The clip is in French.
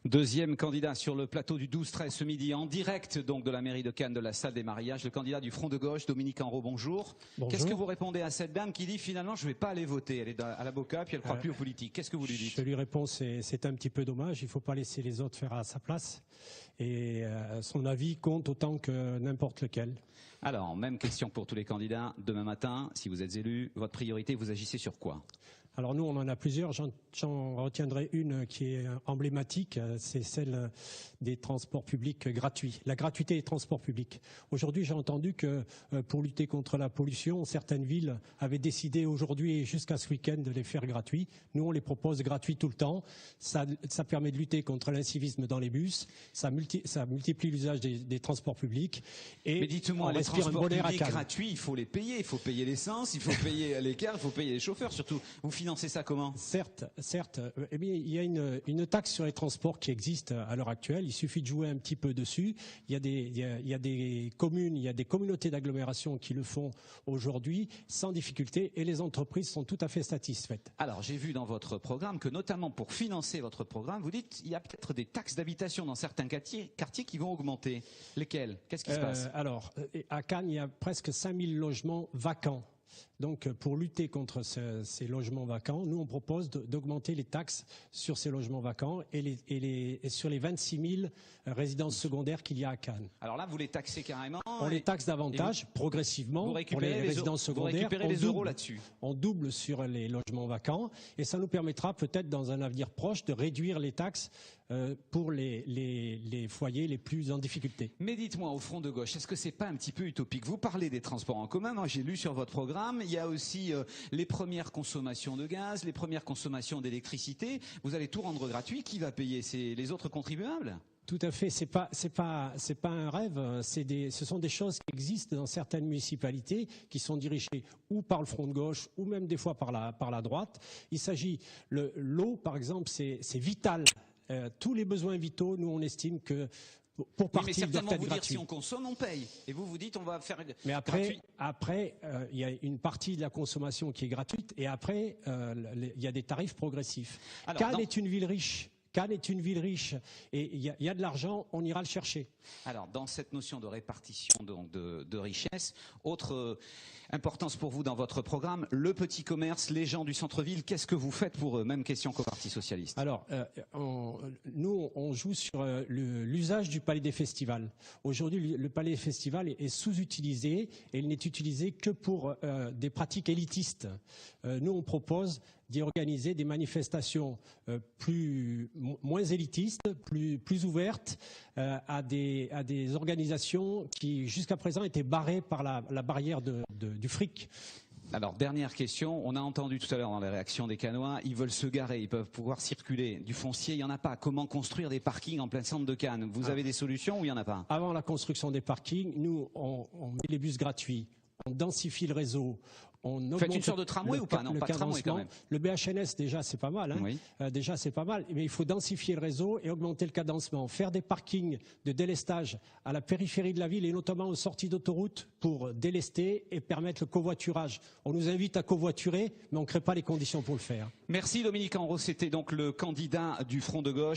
Deuxième candidat sur le plateau du 12-13 ce midi, en direct donc de la mairie de Cannes, de la salle des mariages, le candidat du Front de gauche, Dominique Henrault, bonjour. Qu'est-ce que vous répondez à cette dame qui dit finalement je ne vais pas aller voter, elle est à la Boca puis elle ne croit plus aux politiques? Qu'est-ce que vous lui dites? Je lui réponds c'est un petit peu dommage, il ne faut pas laisser les autres faire à sa place et son avis compte autant que n'importe lequel. Alors, même question pour tous les candidats. Demain matin, si vous êtes élu, votre priorité, vous agissez sur quoi? Alors nous, on en a plusieurs. J'en retiendrai une qui est emblématique, c'est celle des transports publics gratuits. La gratuité des transports publics. Aujourd'hui, j'ai entendu que pour lutter contre la pollution, certaines villes avaient décidé aujourd'hui et jusqu'à ce week-end de les faire gratuits. Nous, on les propose gratuits tout le temps. Ça permet de lutter contre l'incivisme dans les bus. Ça multiplie l'usage des transports publics. Et mais dites-moi, les transports publics gratuits, il faut les payer. Il faut payer l'essence, il faut payer l'écart, il faut payer les chauffeurs surtout. Vous financez ça comment? Certes. Eh bien, il y a une taxe sur les transports qui existe à l'heure actuelle. Il suffit de jouer un petit peu dessus. Il y a des communes, il y a des communautés d'agglomération qui le font aujourd'hui sans difficulté et les entreprises sont tout à fait satisfaites. Alors, j'ai vu dans votre programme que notamment pour financer votre programme, vous dites il y a peut-être des taxes d'habitation dans certains quartiers qui vont augmenter. Lesquels? Qu'est-ce qui se passe? Alors, à Cannes, il y a presque 5000 logements vacants. Donc, pour lutter contre ces logements vacants, nous, on propose d'augmenter les taxes sur ces logements vacants et sur les 26 000 résidences secondaires qu'il y a à Cannes. Alors là, vous les taxez carrément? On les taxe davantage, progressivement, pour les résidences secondaires. Vous récupérez les euros là-dessus? On double sur les logements vacants et ça nous permettra peut-être dans un avenir proche de réduire les taxes pour les foyers les plus en difficulté. Mais dites-moi, au Front de gauche, est-ce que c'est pas un petit peu utopique? Vous parlez des transports en commun, moi j'ai lu sur votre programme, il y a aussi les premières consommations de gaz, les premières consommations d'électricité. Vous allez tout rendre gratuit. Qui va payer? C'est les autres contribuables? Tout à fait. C'est pas un rêve. Ce sont des choses qui existent dans certaines municipalités qui sont dirigées ou par le Front de gauche ou même des fois par la droite. Il s'agit l'eau, par exemple, c'est vital. Tous les besoins vitaux, nous on estime que pour partie, mais certainement vous gratuit. dire si on consomme, on paye. Et vous dites on va faire mais après, il y a une partie de la consommation qui est gratuite et après, il y a des tarifs progressifs. Cannes est une ville riche. Cannes est une ville riche et il y a de l'argent, on ira le chercher. Alors, dans cette notion de répartition donc de richesse, autre importance pour vous dans votre programme, le petit commerce, les gens du centre-ville, qu'est-ce que vous faites pour eux? Même question qu'au Parti socialiste. Alors, nous, on joue sur l'usage du Palais des Festivals. Aujourd'hui, le Palais des Festivals est sous-utilisé et il n'est utilisé que pour des pratiques élitistes. Nous, on propose d'y organiser des manifestations moins élitistes, plus ouvertes à des organisations qui jusqu'à présent étaient barrées par la barrière du fric. Alors, dernière question, on a entendu tout à l'heure dans les réactions des Cannois, ils veulent se garer, ils peuvent pouvoir circuler. Du foncier, il n'y en a pas. Comment construire des parkings en plein centre de Cannes? Vous avez des solutions ou il n'y en a pas? Avant la construction des parkings, nous, on met les bus gratuits, on densifie le réseau. Vous faites une sorte de tramway ou pas? Non, pas de tramway quand même. Le BHNS, déjà, c'est pas mal. Hein. Oui. Déjà, c'est pas mal. Mais il faut densifier le réseau et augmenter le cadencement. Faire des parkings de délestage à la périphérie de la ville et notamment aux sorties d'autoroute pour délester et permettre le covoiturage. On nous invite à covoiturer, mais on ne crée pas les conditions pour le faire. Merci Dominique Henrault. C'était donc le candidat du Front de gauche.